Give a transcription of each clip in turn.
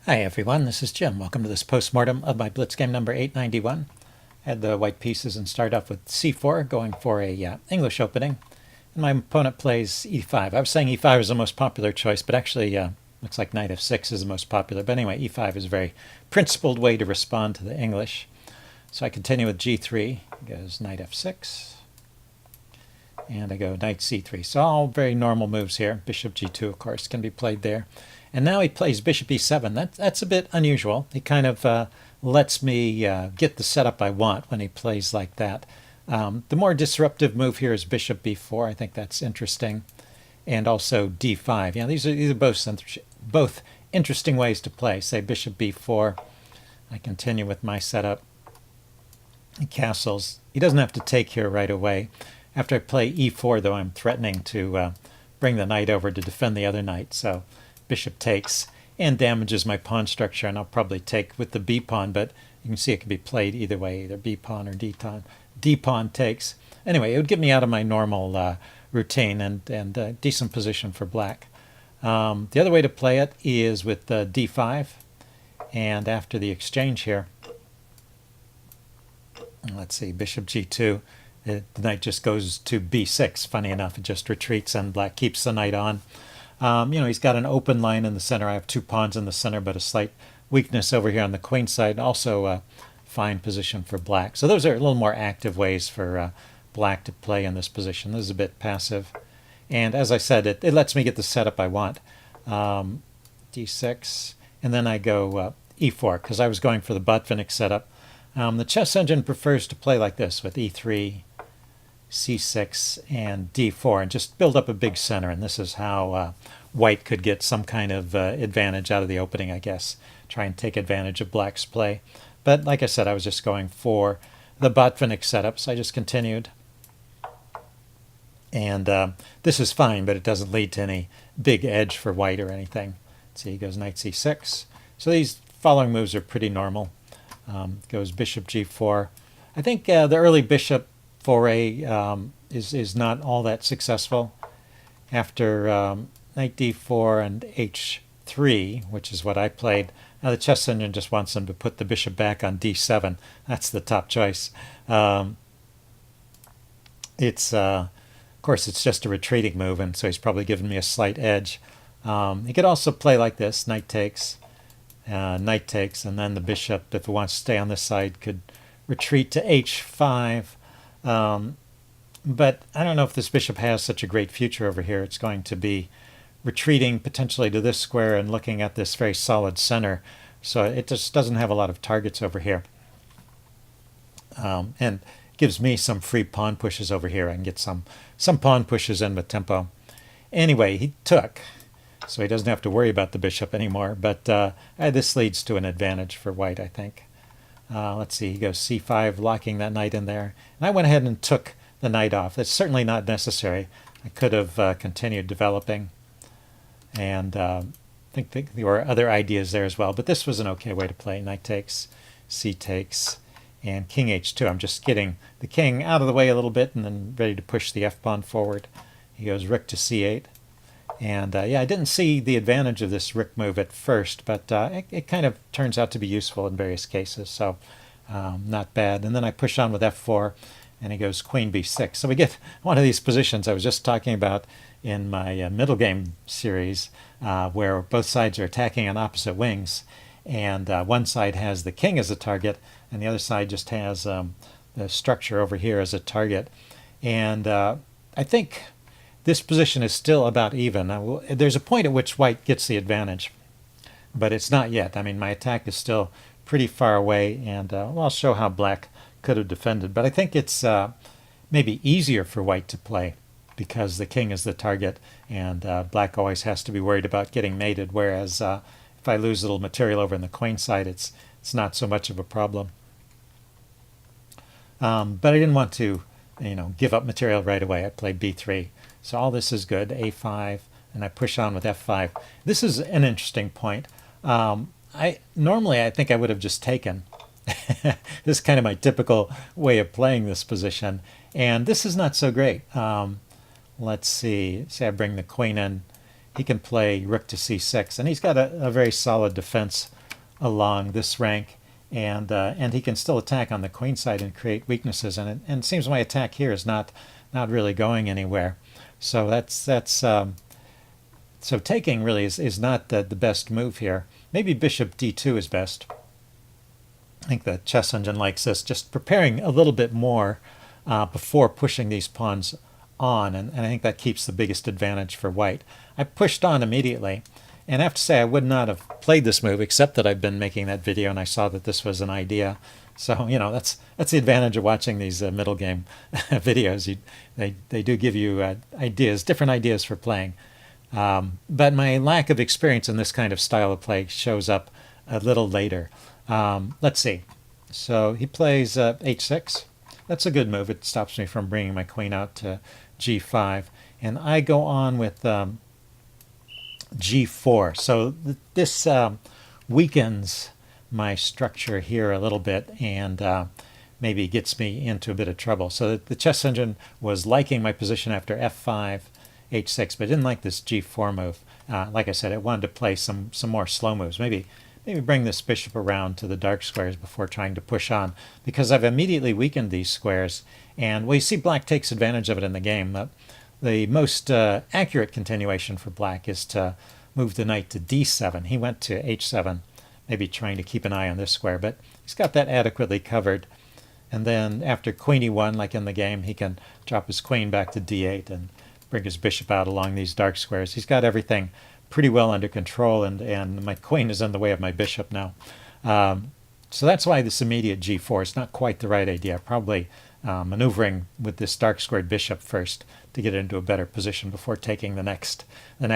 Hi everyone, this is Jim. Welcome to this postmortem of my Blitz game number 891. I had the white pieces and start off with c4, going for a English opening. And my opponent plays e5. I was saying e5 is the most popular choice, but actually looks like knight f6 is the most popular. But anyway, e5 is a very principled way to respond to the English. So I continue with g3. It goes knight f6. And I go knight c3. So all very normal moves here. Bishop g2, of course, can be played there. And now he plays bishop e7. That's a bit unusual. He kind of lets me get the setup I want when he plays like that. The more disruptive move here is bishop b4. I think that's interesting. And also d5. Yeah, these are both interesting ways to play. Say bishop b4. I continue with my setup. He castles. He doesn't have to take here right away. After I play e4, though, I'm threatening to bring the knight over to defend the other knight. So bishop takes and damages my pawn structure, and I'll probably take with the b pawn, but you can see it can be played either way, either b pawn or d pawn. D pawn takes. Anyway, it would get me out of my normal routine and decent position for black. The other way to play it is with d5, and after the exchange here, let's see, bishop g2. The knight just goes to b6. Funny enough, it just retreats and black keeps the knight on. He's got an open line in the center. I have two pawns in the center, but a slight weakness over here on the queen side. Also a fine position for black. So those are a little more active ways for black to play in this position. This is a bit passive. And as I said, it lets me get the setup I want. d6. And then I go e4, because I was going for the Botvinnik setup. The chess engine prefers to play like this with e3, c6, and d4, and just build up a big center. And this is how white could get some kind of advantage out of the opening, I guess. Try and take advantage of black's play. But like I said, I was just going for the Botvinnik setup, so I just continued. And this is fine, but it doesn't lead to any big edge for white or anything. See, he goes knight c6. So these following moves are pretty normal. Goes bishop g4. I think the early bishop foray is not all that successful. After knight d4 and h3, which is what I played, now the chess engine just wants them to put the bishop back on d7. That's the top choice. Of course, it's just a retreating move, and so he's probably given me a slight edge. He could also play like this, knight takes, and then the bishop, if it wants to stay on this side, could retreat to h5. But I don't know if this bishop has such a great future over here. It's going to be retreating potentially to this square and looking at this very solid center. So it just doesn't have a lot of targets over here. And gives me some free pawn pushes over here. I can get some pawn pushes in with tempo. Anyway, he took, so he doesn't have to worry about the bishop anymore. But this leads to an advantage for white, I think. Let's see, he goes c5, locking that knight in there. And I went ahead and took the knight off. That's certainly not necessary. I could have continued developing. And I think there were other ideas there as well. But this was an okay way to play. Knight takes, c takes, and king h2. I'm just getting the king out of the way a little bit and then ready to push the f-pawn forward. He goes rook to c8. And yeah, I didn't see the advantage of this rook move at first, but it kind of turns out to be useful in various cases, so not bad. And then I push on with f4, and he goes queen b6. So we get one of these positions I was just talking about in my middle game series, where both sides are attacking on opposite wings, and one side has the king as a target, and the other side just has the structure over here as a target. And I think this position is still about even. There's a point at which white gets the advantage, but it's not yet. I mean, my attack is still pretty far away, and well, I'll show how black could have defended. But I think it's maybe easier for white to play because the king is the target, and black always has to be worried about getting mated, whereas if I lose a little material over on the queen side, it's not so much of a problem. But I didn't want to give up material right away. I played b3. So all this is good, a5, and I push on with f5. This is an interesting point. Normally I think I would have just taken. This is kind of my typical way of playing this position, and this is not so great. Let's see, say I bring the queen in. He can play rook to c6, and he's got a very solid defense along this rank, and he can still attack on the queen side and create weaknesses. And it seems my attack here is not really going anywhere. So so taking really is not the best move here. Maybe bishop d2 is best. I think the chess engine likes this, just preparing a little bit more before pushing these pawns on, and I think that keeps the biggest advantage for white. I pushed on immediately, and I have to say I would not have played this move except that I've been making that video and I saw that this was an idea. So, you know, that's the advantage of watching these middle game videos. They do give you ideas, different ideas for playing. But my lack of experience in this kind of style of play shows up a little later. Let's see. So he plays h6. That's a good move. It stops me from bringing my queen out to g5. And I go on with g4. So this weakens my structure here a little bit and maybe gets me into a bit of trouble. So the chess engine was liking my position after f5, h6, but didn't like this g4 move. Like I said, it wanted to play some more slow moves. Maybe bring this bishop around to the dark squares before trying to push on, because I've immediately weakened these squares. And well, you see black takes advantage of it in the game. The most accurate continuation for black is to move the knight to d7. He went to h7, maybe trying to keep an eye on this square, but he's got that adequately covered. And then after queen e1, like in the game, he can drop his queen back to d8 and bring his bishop out along these dark squares. He's got everything pretty well under control, and my queen is in the way of my bishop now. So that's why this immediate g4 is not quite the right idea. Probably maneuvering with this dark squared bishop first to get into a better position before taking the next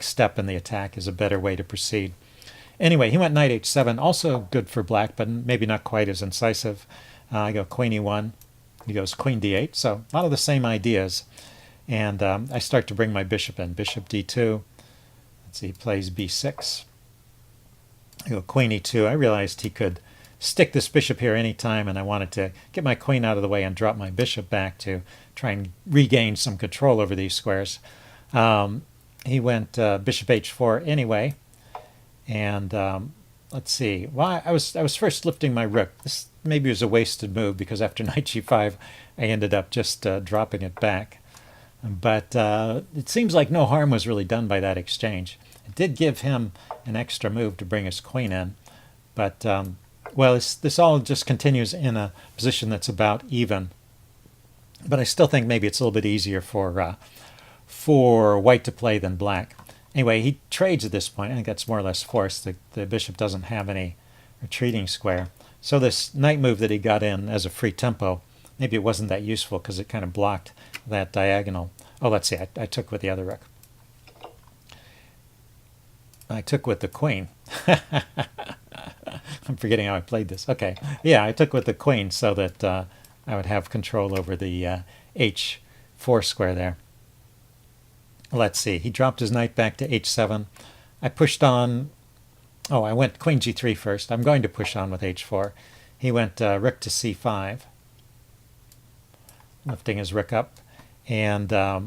step in the attack is a better way to proceed. Anyway, he went knight h7, also good for black, but maybe not quite as incisive. I go queen e1, he goes queen d8, so a lot of the same ideas. And I start to bring my bishop in, bishop d2. Let's see, he plays b6. I go queen e2. I realized he could stick this bishop here anytime, and I wanted to get my queen out of the way and drop my bishop back to try and regain some control over these squares. He went bishop h4 anyway, and let's see. Well, I was first lifting my rook. This maybe was a wasted move because after knight g5, I ended up just dropping it back. But it seems like no harm was really done by that exchange. It did give him an extra move to bring his queen in, but well, this all just continues in a position that's about even. But I still think maybe it's a little bit easier for white to play than black. Anyway, he trades at this point. I think that's more or less forced. The bishop doesn't have any retreating square. So this knight move that he got in as a free tempo, maybe it wasn't that useful because it kind of blocked that diagonal. Oh, let's see. I took with the other rook. I took with the queen. I'm forgetting how I played this. Okay. Yeah, I took with the queen so that I would have control over the h4 square there. Let's see. He dropped his knight back to h7. I pushed on. Oh, I went queen g3 first. I'm going to push on with h4. He went rook to c5, lifting his rook up. And I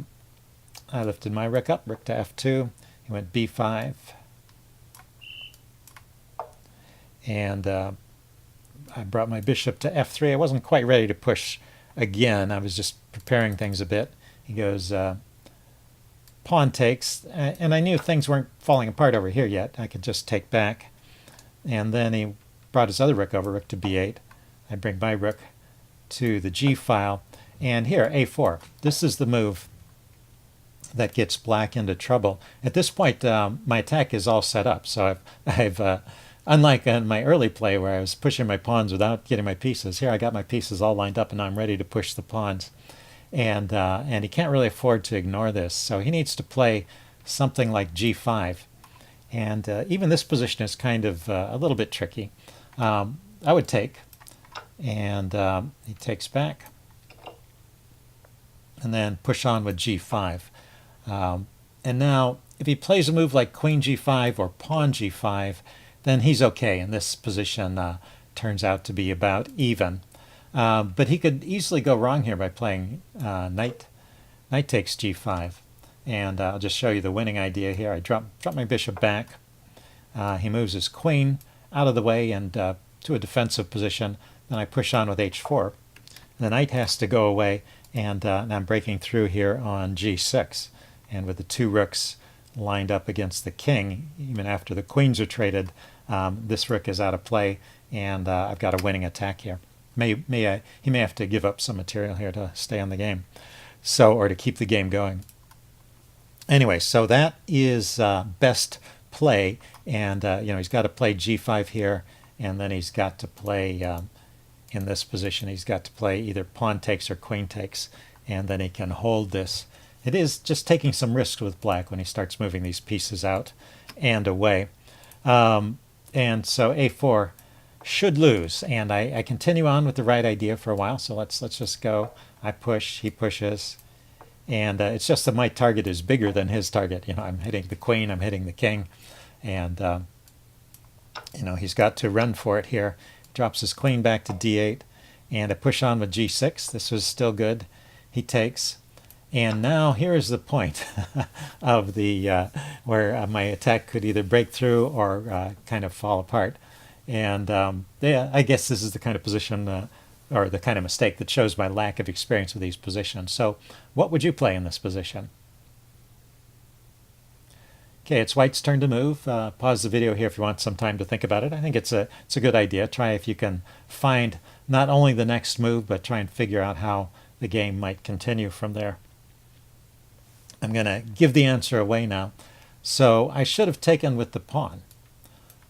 lifted my rook up, rook to f2. He went b5. And I brought my bishop to f3. I wasn't quite ready to push again. I was just preparing things a bit. He goes pawn takes, and I knew things weren't falling apart over here yet. I could just take back. And then he brought his other rook over, rook to b8. I bring my rook to the g file. And here, a4. This is the move that gets black into trouble. At this point, my attack is all set up. So I've unlike in my early play where I was pushing my pawns without getting my pieces, here I got my pieces all lined up and I'm ready to push the pawns. And he can't really afford to ignore this. So he needs to play something like g5. And even this position is kind of a little bit tricky. I would take, and he takes back. And then push on with g5. And now, if he plays a move like queen g5 or pawn g5, then he's okay, and this position turns out to be about even. But he could easily go wrong here by playing knight takes g5. And I'll just show you the winning idea here. I drop my bishop back. He moves his queen out of the way and to a defensive position. Then I push on with h4. The knight has to go away, and I'm breaking through here on g6. And with the two rooks lined up against the king, even after the queens are traded, this rook is out of play, and I've got a winning attack here. He may have to give up some material here to stay on the game, or to keep the game going. Anyway, so that is best play, and he's got to play g5 here, and then he's got to play in this position. He's got to play either pawn takes or queen takes, and then he can hold this. It is just taking some risks with black when he starts moving these pieces out and away. And so a4 should lose, and I continue on with the right idea for a while. So let's just go. I push, he pushes, and it's just that my target is bigger than his target. I'm hitting the queen, I'm hitting the king, and he's got to run for it here. Drops his queen back to d8, and I push on with g6. This was still good. He takes, and now here is the point of the where my attack could either break through or kind of fall apart. And yeah, I guess this is the kind of position or the kind of mistake that shows my lack of experience with these positions. So what would you play in this position? Okay, it's white's turn to move. Pause the video here if you want some time to think about it. I think it's a good idea. Try if you can find not only the next move, but try and figure out how the game might continue from there. I'm going to give the answer away now. So I should have taken with the pawn.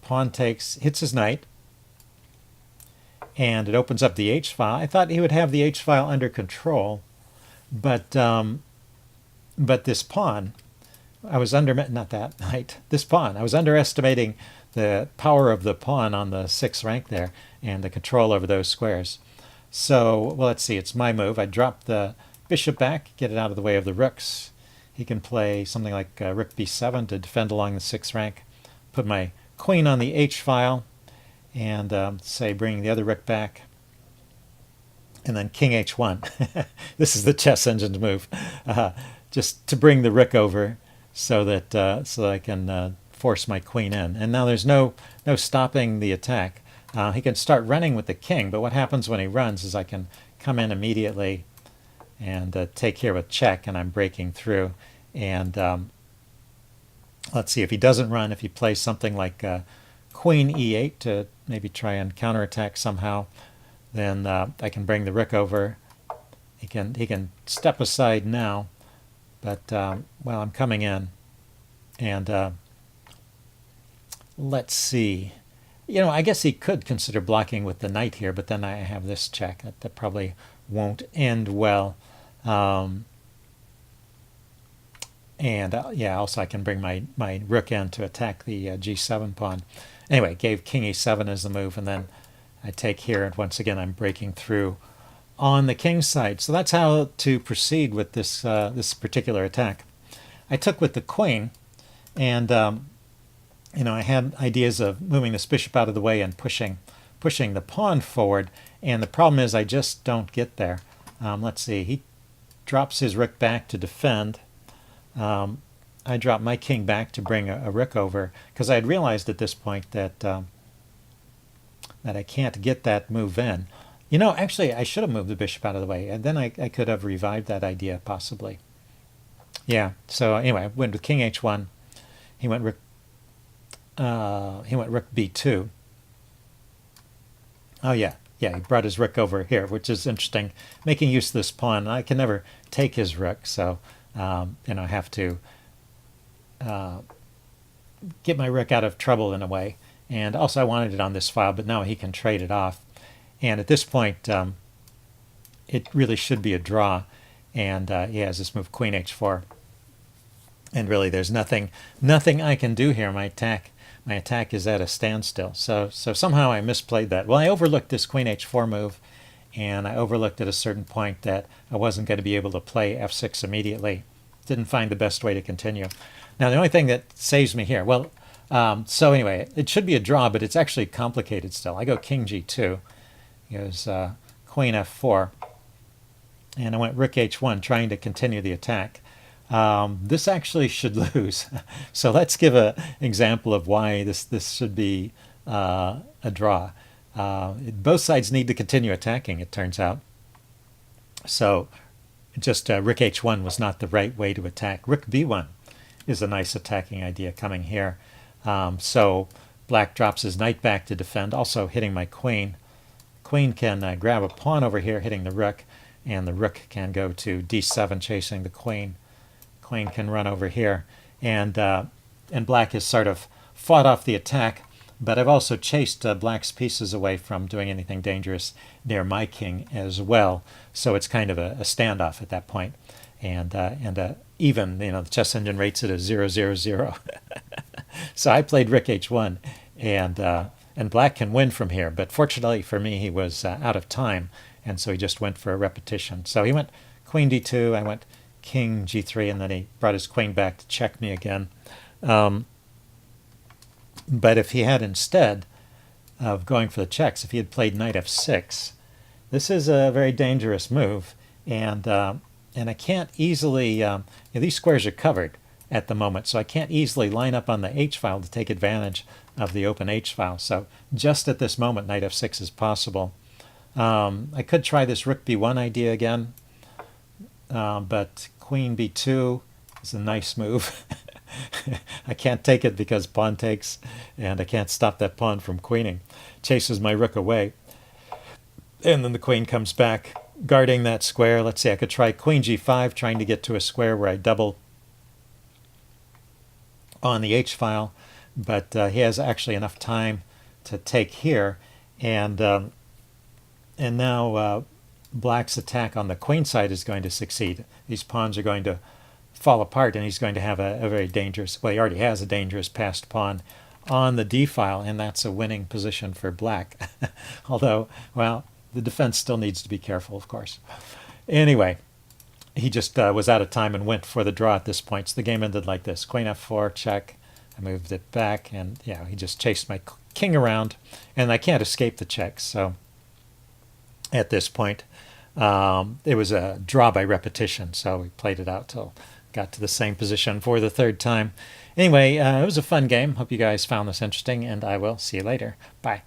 Pawn takes, hits his knight, and it opens up the h-file. I thought he would have the h-file under control, but this pawn, I was this pawn, I was underestimating the power of the pawn on the 6th rank there and the control over those squares. So, well, let's see, it's my move. I drop the bishop back, get it out of the way of the rooks. He can play something like rook b7 to defend along the 6th rank. Put my queen on the h-file, and say bringing the other rook back. And then king h1. This is the chess engine's move. Just to bring the rook over so that I can force my queen in. And now there's no stopping the attack. He can start running with the king, but what happens when he runs is I can come in immediately and take here with check, and I'm breaking through. And let's see, if he doesn't run, if he plays something like queen e8 to maybe try and counterattack somehow, then I can bring the rook over. He can step aside now, but well, I'm coming in, and let's see. I guess he could consider blocking with the knight here, but then I have this check. That probably won't end well. And yeah, also I can bring my rook in to attack the g7 pawn. Anyway, gave king e7 as the move, and then I take here, and once again I'm breaking through on the king's side. So that's how to proceed with this this particular attack. I took with the queen, and I had ideas of moving this bishop out of the way and pushing the pawn forward, and the problem is I just don't get there. Let's see, he drops his rook back to defend. I drop my king back to bring a rook over, because I had realized at this point that that I can't get that move in. Actually, I should have moved the bishop out of the way, and then I could have revived that idea possibly. Yeah. So anyway, I went with king h1. He went rook b2. Oh yeah, he brought his rook over here, which is interesting, making use of this pawn. I can never take his rook, so I have to get my rook out of trouble in a way. And also I wanted it on this file, but now he can trade it off. And at this point, it really should be a draw. And he has this move queen h4. And really, there's nothing I can do here. My attack is at a standstill. So somehow I misplayed that. Well, I overlooked this queen h4 move, and I overlooked at a certain point that I wasn't going to be able to play f6 immediately. Didn't find the best way to continue. Now, the only thing that saves me here, well, so anyway, it should be a draw, but it's actually complicated still. I go king g2. He goes queen f4. And I went rook h1, trying to continue the attack. This actually should lose. So let's give an example of why this should be a draw. Both sides need to continue attacking, it turns out. So just Rook h1 was not the right way to attack. Rook b1 is a nice attacking idea coming here. So black drops his knight back to defend, also hitting my queen. Queen can grab a pawn over here, hitting the rook, and the rook can go to d7, chasing the queen. Queen can run over here, and black has sort of fought off the attack, but I've also chased black's pieces away from doing anything dangerous near my king as well. So it's kind of a standoff at that point, and even, the chess engine rates it as 000. So I played Rook h1, and black can win from here. But fortunately for me, he was out of time, and so he just went for a repetition. So he went queen d2, I went king g3, and then he brought his queen back to check me again. But if he had, instead of going for the checks, if he had played knight f6, this is a very dangerous move, and I can't easily, these squares are covered at the moment, so I can't easily line up on the h-file to take advantage of the open h-file. So just at this moment, knight f6 is possible. I could try this rook b1 idea again, but queen b2 is a nice move. I can't take it because pawn takes, and I can't stop that pawn from queening. Chases my rook away, and then the queen comes back, guarding that square. Let's see, I could try queen g5, trying to get to a square where I double on the h-file, but he has actually enough time to take here, and now black's attack on the queen side is going to succeed. These pawns are going to fall apart, and he's going to have a very dangerous, well, he already has a dangerous passed pawn on the d-file, and that's a winning position for black. Although, well, the defense still needs to be careful, of course. Anyway, he just was out of time and went for the draw at this point. So the game ended like this: queen f4, check. I moved it back, and yeah, he just chased my king around, and I can't escape the checks. So at this point, it was a draw by repetition. So we played it out till got to the same position for the third time. Anyway, it was a fun game. Hope you guys found this interesting, and I will see you later. Bye.